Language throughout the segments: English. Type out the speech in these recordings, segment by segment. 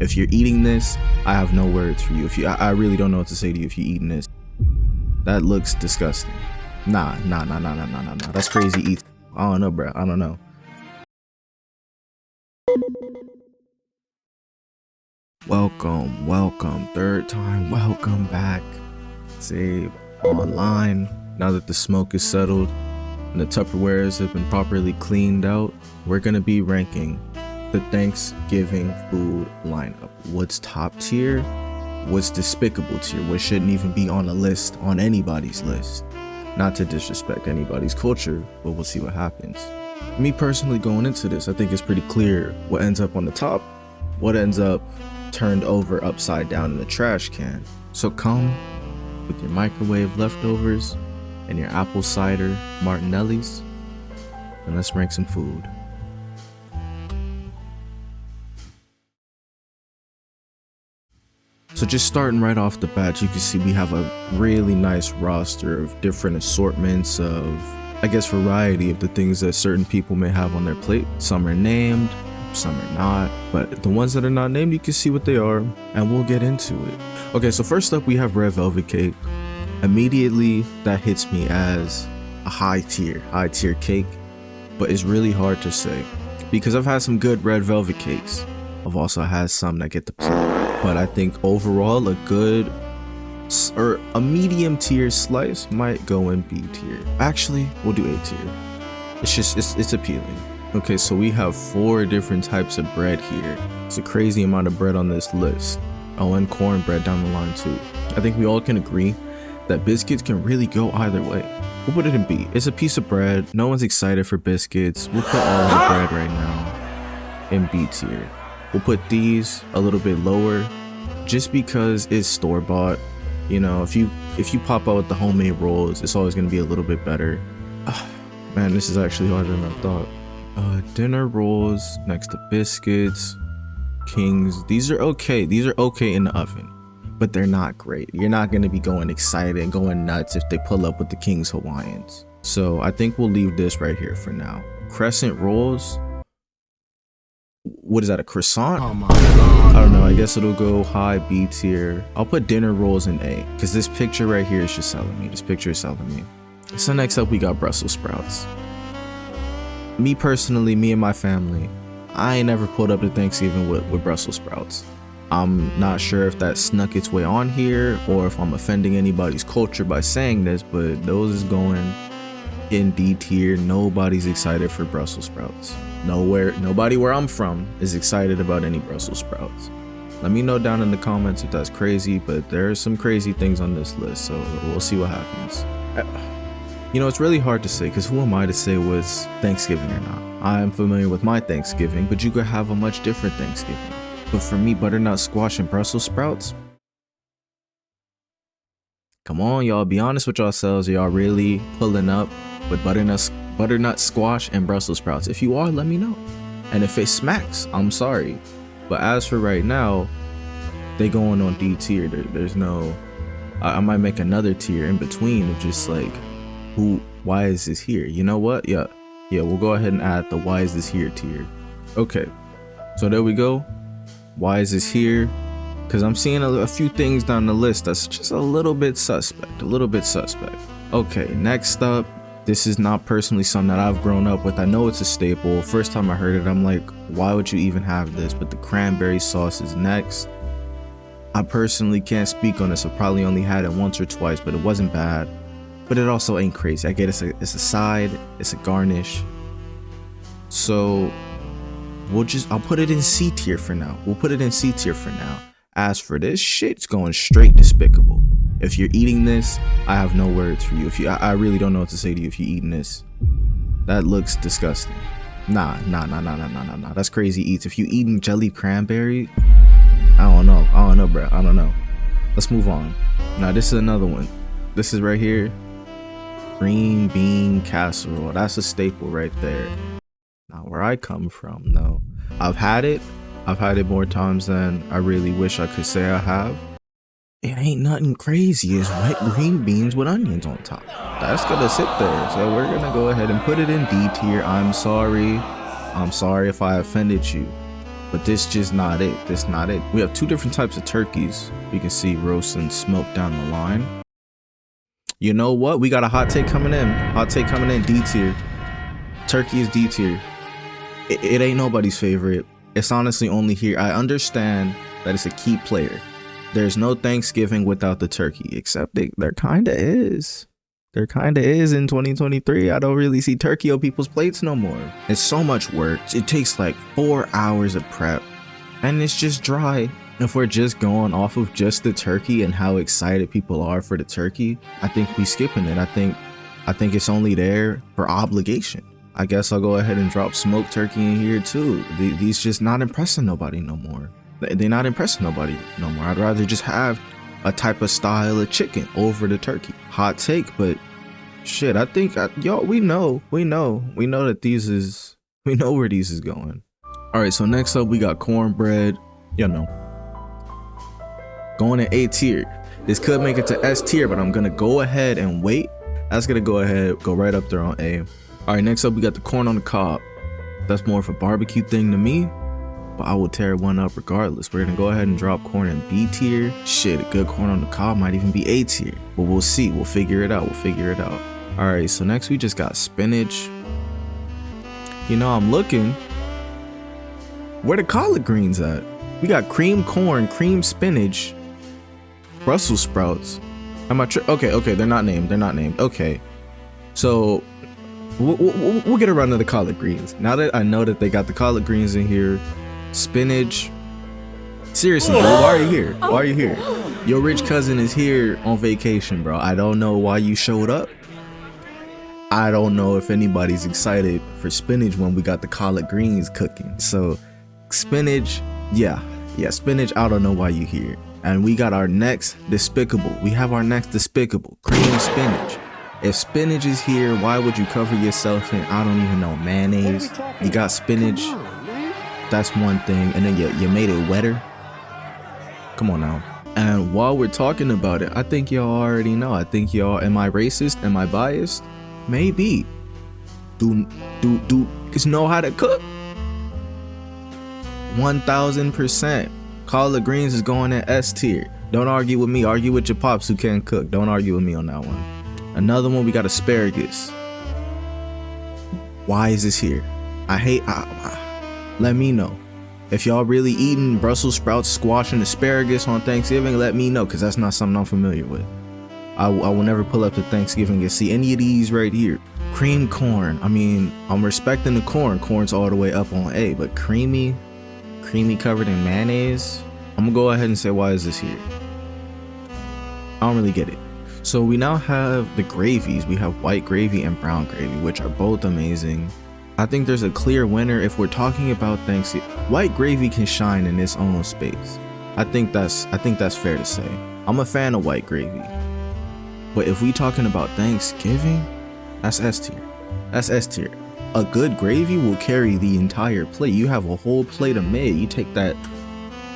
If you're eating this, I have no words for you. I really don't know what to say to you if you're eating this. That looks disgusting. Nah. That's crazy eat. I don't know, bro. I don't know. Welcome. Third time, welcome back. Xaeb online. Now that the smoke is settled and the Tupperwares have been properly cleaned out, we're gonna be ranking the Thanksgiving food lineup. What's top tier? What's despicable tier? What shouldn't even be on a list, on anybody's list? Not to disrespect anybody's culture, but we'll see what happens. Me personally, going into this, I think it's pretty clear what ends up on the top, what ends up turned over upside down in the trash can. So come with your microwave leftovers and your apple cider Martinelli's, and let's rank some food. So just starting right off the bat, you can see we have a really nice roster of different assortments of, I guess, variety of the things that certain people may have on their plate. Some are named, some are not, but the ones that are not named, you can see what they are, and we'll get into it. Okay, so first up we have red velvet cake. Immediately that hits me as a high tier cake, but it's really hard to say because I've had some good red velvet cakes. I've also had some that get the plate, but I think overall a good or a medium tier slice might go in B tier. Actually, we'll do A tier. It's appealing. Okay, so we have 4 different types of bread here. It's a crazy amount of bread on this list. Oh, and cornbread down the line too. I think we all can agree that biscuits can really go either way. We'll put it in B. It's a piece of bread. No one's excited for biscuits. We'll put all the bread right now in B tier. We'll put these a little bit lower just because it's store-bought. You know, if you pop out with the homemade rolls, it's always going to be a little bit better. Man, this is actually harder than I thought. Dinner rolls next to biscuits, Kings. These are okay. These are okay in the oven, but they're not great. You're not going to be going excited and going nuts if they pull up with the King's Hawaiians. So I think we'll leave this right here for now. Crescent rolls. What is that, a croissant? Oh my God. I don't know, I guess it'll go high B tier. I'll put dinner rolls in A because this picture right here is just selling me. This picture is selling me. So next up we got Brussels sprouts. Me personally, me and my family, I ain't never pulled up to Thanksgiving with Brussels sprouts. I'm not sure if that snuck its way on here or if I'm offending anybody's culture by saying this, but those is going in D tier. Nobody's excited for Brussels sprouts. Nobody where I'm from is excited about any Brussels sprouts. Let me know down in the comments if that's crazy, but there are some crazy things on this list, so we'll see what happens. You know, it's really hard to say because who am I to say what's Thanksgiving or not? I am familiar with my Thanksgiving, but you could have a much different Thanksgiving. But for me, butternut squash and Brussels sprouts? Come on, y'all, be honest with yourselves. Are y'all really pulling up with butternut squash and Brussels sprouts? If you are, let me know. And if it smacks, I'm sorry. But as for right now, they going on D tier. There's no, I might make another tier in between of just like, why is this here? You know what? Yeah, we'll go ahead and add the why is this here tier. Okay, so there we go. Why is this here? Because I'm seeing a few things down the list that's just a little bit suspect. Okay, next up, this is not personally something that I've grown up with. I know it's a staple. First time I heard it, I'm like, why would you even have this? But the cranberry sauce is next. I personally can't speak on this. I probably only had it once or twice, but it wasn't bad. But it also ain't crazy. I get it's a side, it's a garnish. So I'll put it in C tier for now. As for this shit, it's going straight despicable. If you're eating this, I have no words for you. I really don't know what to say to you if you're eating this. That looks disgusting. Nah. That's crazy eats. If you eating jelly cranberry, I don't know, bro. I don't know. Let's move on. Now this is another one. This is right here. Green bean casserole. That's a staple right there. Not where I come from, though. I've had it more times than I really wish I could say I have. It ain't nothing crazy. It's wet green beans with onions on top. That's gonna sit there. So we're gonna go ahead and put it in D tier. I'm sorry if I offended you. but this just not it. This not it. We have two different types of turkeys. We can see roast and smoked down the line. You know what? We got a hot take coming in. Hot take coming in. D tier. Turkey is D tier. It ain't nobody's favorite. It's honestly only here. I understand that it's a key player. There's no Thanksgiving without the turkey, except there kinda is. There kinda is in 2023. I don't really see turkey on people's plates no more. It's so much work. It takes like 4 hours of prep, and it's just dry. If we're just going off of just the turkey and how excited people are for the turkey, I think we skipping it. I think it's only there for obligation. I guess I'll go ahead and drop smoked turkey in here too. These just not impressing nobody no more. They're not impressing nobody no more. I'd rather just have a type of style of chicken over the turkey. Hot take, but shit, I think y'all, we know that we know where these is going. All right, so next up we got cornbread. You know, going to A tier. This could make it to S tier, but I'm gonna go ahead and wait. That's gonna go right up there on A. All right, next up we got the corn on the cob. That's more of a barbecue thing to me, but I will tear one up regardless. We're gonna go ahead and drop corn in B tier. Shit, a good corn on the cob might even be A tier, but we'll see. We'll figure it out. All right, so next we just got spinach. You know, I'm looking. Where the collard greens at? We got cream corn, cream spinach, Brussels sprouts. Am I okay, they're not named. Okay, so we'll get around to the collard greens. Now that I know that they got the collard greens in here, spinach. Seriously, bro, why are you here? Your rich cousin is here on vacation, bro. I don't know why you showed up. I don't know if anybody's excited for spinach when we got the collard greens cooking. So spinach, yeah, spinach, I don't know why you here. And we got our next despicable. Cream spinach. If spinach is here, why would you cover yourself in, I don't even know, mayonnaise? You got spinach, that's one thing, and then you made it wetter. Come on now. And while we're talking about it, I think y'all already know. I think y'all, am I racist? Am I biased? Maybe. Do just know how to cook? 1000%. Collard greens is going in S tier. Don't argue with me. Argue with your pops who can't cook. Don't argue with me on that one. Another one, we got asparagus. Why is this here? Let me know. If y'all really eating Brussels sprouts, squash, and asparagus on Thanksgiving, let me know, because that's not something I'm familiar with. I will never pull up to Thanksgiving and see any of these right here. Cream corn. I mean, I'm respecting the corn. Corn's all the way up on A, but creamy covered in mayonnaise. I'm gonna go ahead and say, why is this here? I don't really get it. So we now have the gravies. We have white gravy and brown gravy, which are both amazing. I think there's a clear winner if we're talking about Thanksgiving. White gravy can shine in its own space. I think that's fair to say. I'm a fan of white gravy. But if we talking about Thanksgiving, that's S tier. A good gravy will carry the entire plate. You have a whole plate of mid. You take that,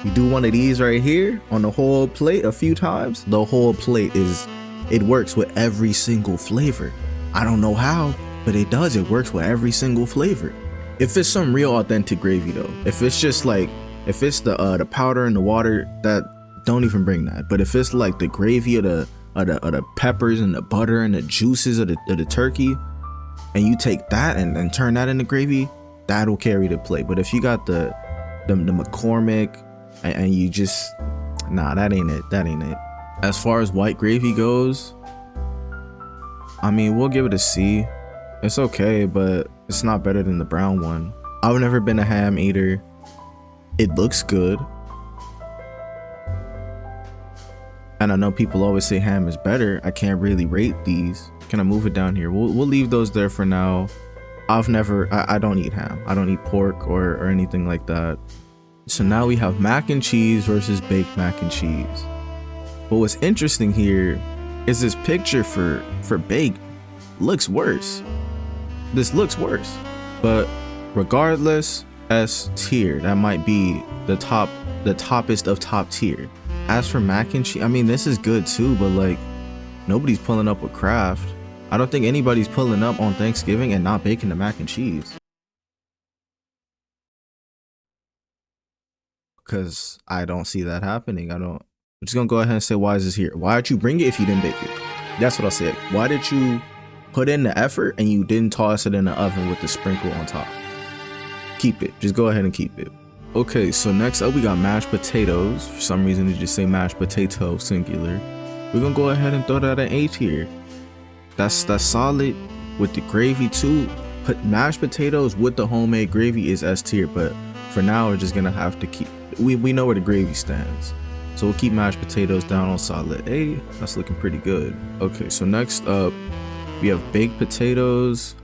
you do one of these right here on the whole plate a few times. The whole plate it works with every single flavor. I don't know how, but it does. It works with every single flavor. If it's some real authentic gravy though, if it's just like, if it's the powder and the water, that don't even bring that. But if it's like the gravy of the peppers and the butter and the juices of the turkey, and you take that and turn that into gravy, that'll carry the plate. But if you got the McCormick and you just, nah, that ain't it. As far as white gravy goes, I mean, we'll give it a C. It's okay, but it's not better than the brown one. I've never been a ham eater. It looks good. And I know people always say ham is better. I can't really rate these. Can I move it down here? We'll leave those there for now. I don't eat ham. I don't eat pork or anything like that. So now we have mac and cheese versus baked mac and cheese. But what's interesting here is this picture for baked looks worse. This looks worse. But regardless, S tier. That might be the toppest of top tier. As for mac and cheese, I mean, this is good too, but like, nobody's pulling up with Kraft. I don't think anybody's pulling up on Thanksgiving and not baking the mac and cheese. because I don't see that happening. I'm just gonna go ahead and say, why is this here? Why did you bring it if you didn't bake it? That's what I'll say. Why did you put in the effort and you didn't toss it in the oven with the sprinkle on top? Keep it. Just go ahead and keep it. Okay, so next up we got mashed potatoes. For some reason they just say mashed potato singular. We're gonna go ahead and throw that at A tier. That's solid with the gravy too. Put mashed potatoes with the homemade gravy is S tier, but for now we're just gonna have to keep, we know where the gravy stands. So we'll keep mashed potatoes down on solid A. That's looking pretty good. Okay, so next up we have baked potatoes.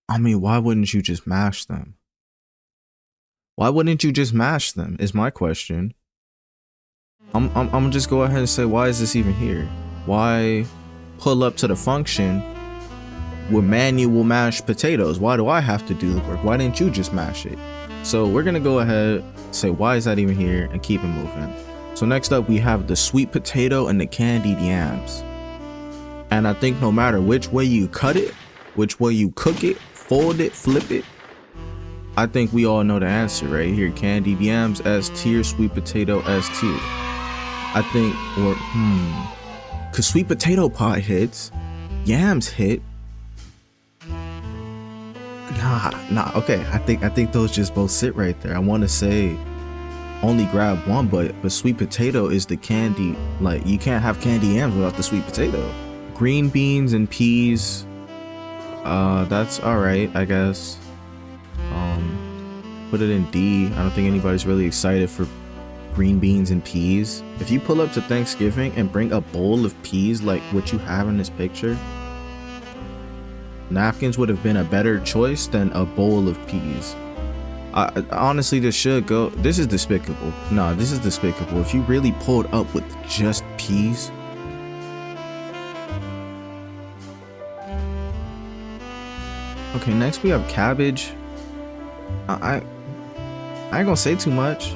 I mean, why wouldn't you just mash them? Why wouldn't you just mash them is my question. I'm gonna just go ahead and say, why is this even here? Why pull up to the function with manual mashed potatoes? Why do I have to do the work? Why didn't you just mash it? So we're gonna go ahead, say, why is that even here, and keep it moving. So next up we have the sweet potato and the candied yams. And I think no matter which way you cut it, which way you cook it, fold it, flip it, I think we all know the answer right here. Candied yams S tier, sweet potato S tier. I think, or cause sweet potato pie hits, yams hit. Nah. Okay, I think those just both sit right there. I want to say only grab one, but sweet potato is the candy. Like, you can't have candy yams without the sweet potato. Green beans and peas. That's all right, I guess. Put it in D. I don't think anybody's really excited for green beans and peas. If you pull up to Thanksgiving and bring a bowl of peas like what you have in this picture, napkins would have been a better choice than a bowl of peas. Honestly, this should go. This is despicable. Nah, this is despicable. If you really pulled up with just peas. Okay, next we have cabbage. I ain't gonna say too much.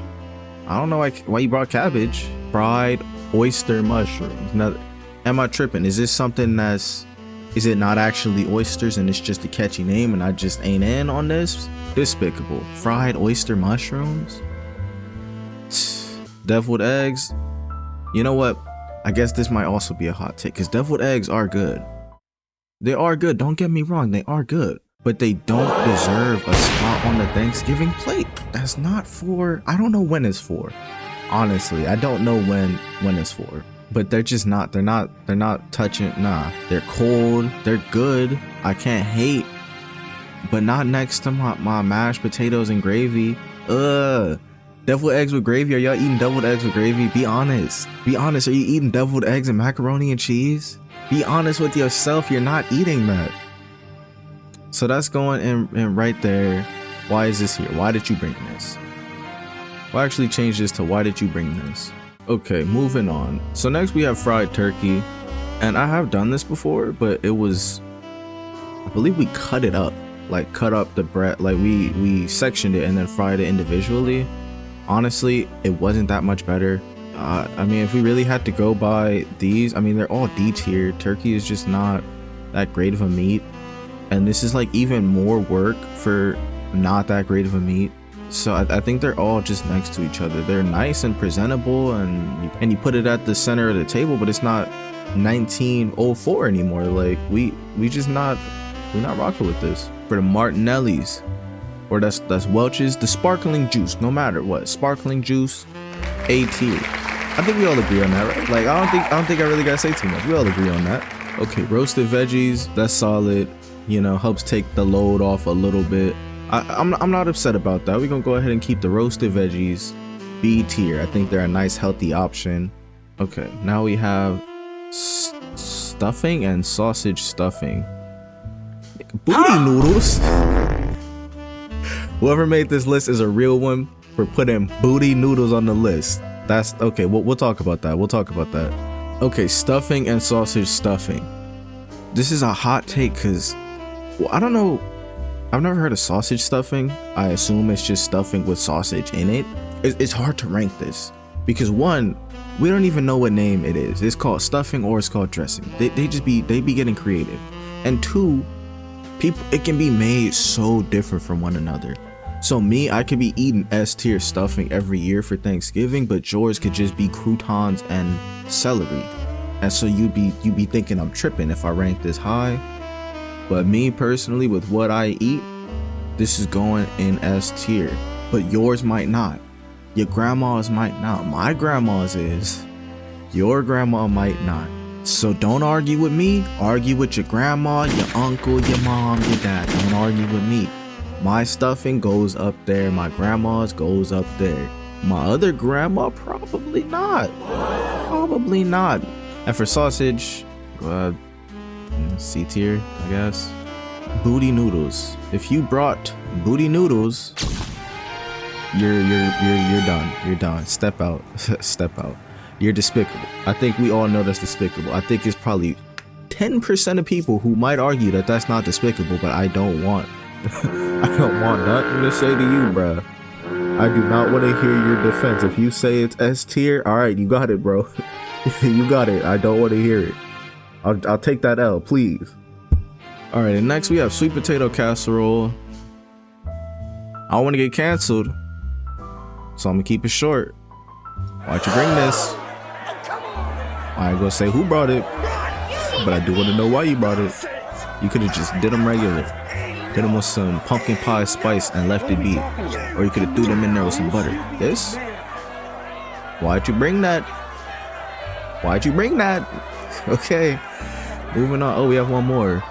I don't know why you brought cabbage. Fried oyster mushrooms. Now, am I tripping? Is this something that's, is it not actually oysters and it's just a catchy name and I just ain't in on this? Despicable. Fried oyster mushrooms? Deviled eggs? You know what? I guess this might also be a hot take because deviled eggs are good. They are good. Don't get me wrong. They are good. But they don't deserve a spot on the Thanksgiving plate. That's not for, I don't know when it's for. Honestly, I don't know when it's for. But they're just not, they're not touching, nah. They're cold, they're good. I can't hate. But not next to my mashed potatoes and gravy. Deviled eggs with gravy. Are y'all eating deviled eggs with gravy? Be honest. Be honest. Are you eating deviled eggs and macaroni and cheese? Be honest with yourself. You're not eating that. So that's going in right there. Why is this here? Why did you bring this? We'll actually change this to why did you bring this? Okay, moving on. So next we have fried turkey. And I have done this before, but it was, I believe we cut it up. Like cut up the bread, like we sectioned it and then fried it individually. Honestly, it wasn't that much better. I mean, if we really had to go by these, I mean, they're all D tier. Turkey is just not that great of a meat. And this is like even more work for not that great of a meat. So I think they're all just next to each other. They're nice and presentable, and you put it at the center of the table, but it's not 1904 anymore. Like we're not rocking with this. For the Martinellis, or that's Welch's, the sparkling juice, no matter what, sparkling juice, A tier. I think we all agree on that, right? Like I don't think I really gotta say too much. We all agree on that. Okay, roasted veggies, that's solid. You know, helps take the load off a little bit. I'm not upset about that. We're gonna go ahead and keep the roasted veggies B tier. I think they're a nice healthy option. Okay, now we have stuffing and sausage stuffing. Booty noodles. Whoever made this list is a real one for putting booty noodles on the list. That's okay. We'll talk about that. We'll talk about that. Okay, stuffing and sausage stuffing. This is a hot take because, well, I don't know. I've never heard of sausage stuffing. I assume it's just stuffing with sausage in it. It's hard to rank this because one, we don't even know what name it is. It's called stuffing or it's called dressing. They be getting creative. And two, people, it can be made so different from one another. So me, I could be eating S tier stuffing every year for Thanksgiving, but yours could just be croutons and celery. And so you be thinking I'm tripping if I rank this high. But me personally, with what I eat, this is going in S tier. But yours might not. Your grandma's might not. My grandma's is. Your grandma might not. So don't argue with me. Argue with your grandma, your uncle, your mom, your dad. Don't argue with me. My stuffing goes up there. My grandma's goes up there. My other grandma, probably not. Probably not. And for sausage, C tier, I guess. Booty noodles. If you brought booty noodles, you're done. You're done. Step out. Step out. You're despicable. I think we all know that's despicable. I think it's probably 10% of people who might argue that that's not despicable, but I don't want. I don't want nothing to say to you, bruh. I do not want to hear your defense. If you say it's S tier, all right, you got it, bro. You got it. I don't want to hear it. I'll take that L, please. All right, and next we have sweet potato casserole. I don't want to get canceled, so I'm gonna keep it short. Why'd you bring this? I ain't gonna say who brought it, but I do want to know why you brought it. You could have just did them regular. Hit them with some pumpkin pie spice and left it be. Or you could have threw them in there with some butter. This? Why'd you bring that? Why'd you bring that? Okay, moving on. Oh, we have one more.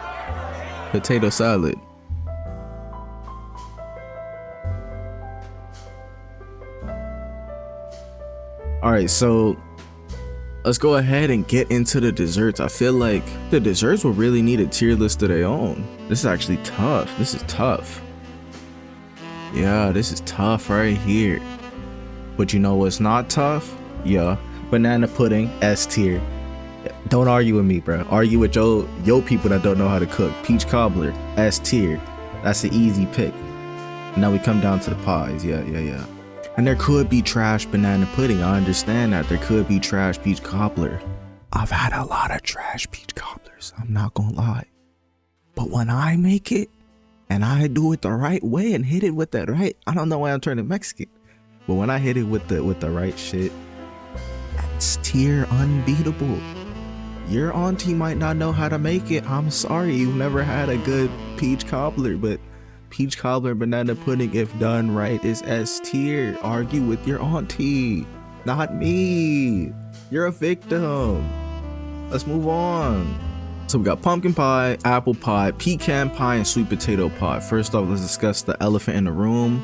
Potato salad. All right, so let's go ahead and get into the desserts. I feel like the desserts will really need a tier list of their own. This is actually tough. This is tough. Yeah, this is tough right here. But you know what's not tough? Yeah, banana pudding, S tier. Don't argue with me, bro. Argue with yo people that don't know how to cook. Peach cobbler, S tier. That's an easy pick. Now we come down to the pies. Yeah. And there could be trash banana pudding. I understand that. There could be trash peach cobbler. I've had a lot of trash peach cobblers. I'm not gonna lie. But when I make it, and I do it the right way and hit it with that right, I don't know why I'm turning Mexican. But when I hit it with the right shit, it's tier unbeatable. Your auntie might not know how to make it. I'm sorry, you've never had a good peach cobbler, but peach cobbler banana pudding, if done right, is S tier. Argue with your auntie, not me. You're a victim. Let's move on. So we got pumpkin pie, apple pie, pecan pie, and sweet potato pie. First off, let's discuss the elephant in the room.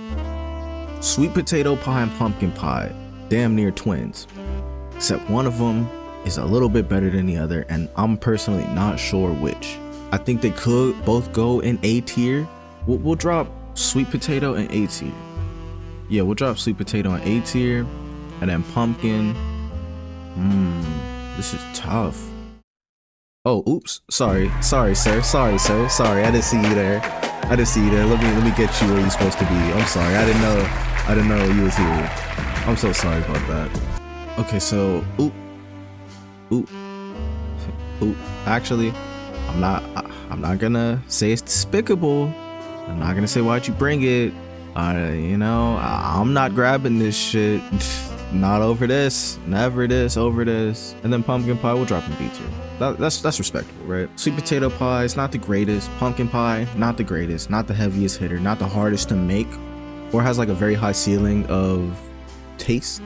Sweet potato pie and pumpkin pie, damn near twins. Except one of them is a little bit better than the other, and I'm personally not sure which. I think they could both go in A tier. We'll drop sweet potato in A tier. Yeah, we'll drop sweet potato in A tier, and then pumpkin. This is tough. Oh, oops. Sorry, sir. Sorry, I didn't see you there. Let me get you where you're supposed to be. I'm sorry. I didn't know you was here. I'm so sorry about that. Okay, so oop. Actually, I'm not gonna say it's despicable. I'm not gonna say why'd you bring it. I'm not grabbing this shit. Not over this. Never this over this. And then pumpkin pie, we'll drop in B tier. That's respectable, right? Sweet potato pie is not the greatest. Pumpkin pie, not the greatest. Not the heaviest hitter. Not the hardest to make. Or has like a very high ceiling of taste,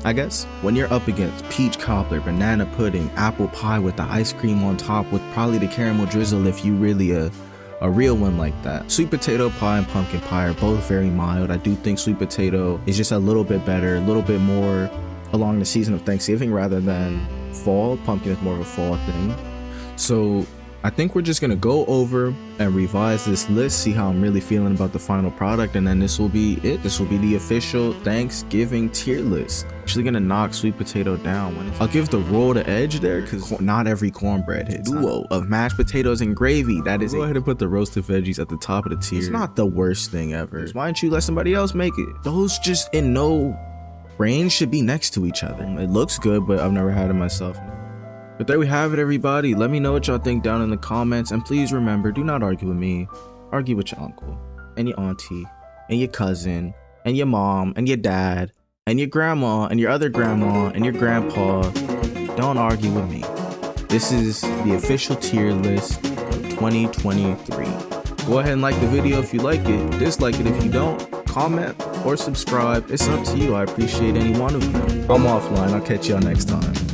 I guess. When you're up against peach cobbler, banana pudding, apple pie with the ice cream on top with probably the caramel drizzle if you really a real one like that. Sweet potato pie and pumpkin pie are both very mild. I do think sweet potato is just a little bit better, a little bit more along the season of Thanksgiving rather than fall. Pumpkin is more of a fall thing. So I think we're just gonna go over and revise this list, see how I'm really feeling about the final product, and then this will be it. This will be the official Thanksgiving tier list. Actually gonna knock sweet potato down. I'll give the roll the edge there because not every cornbread hits. Duo of mashed potatoes and gravy. That is. Go ahead and put the roasted veggies at the top of the tier. It's not the worst thing ever. Why don't you let somebody else make it? Those just in no range should be next to each other. It looks good, but I've never had it myself. But there we have it, everybody. Let me know what y'all think down in the comments, and please remember, do not argue with me. Argue with your uncle and your auntie and your cousin and your mom and your dad and your grandma and your other grandma and your grandpa. Don't argue with me. This is the official tier list of 2023. Go ahead and like the video if you like it, dislike it if you don't, comment or subscribe. It's up to you. I appreciate any one of them. I'm offline. I'll catch y'all next time.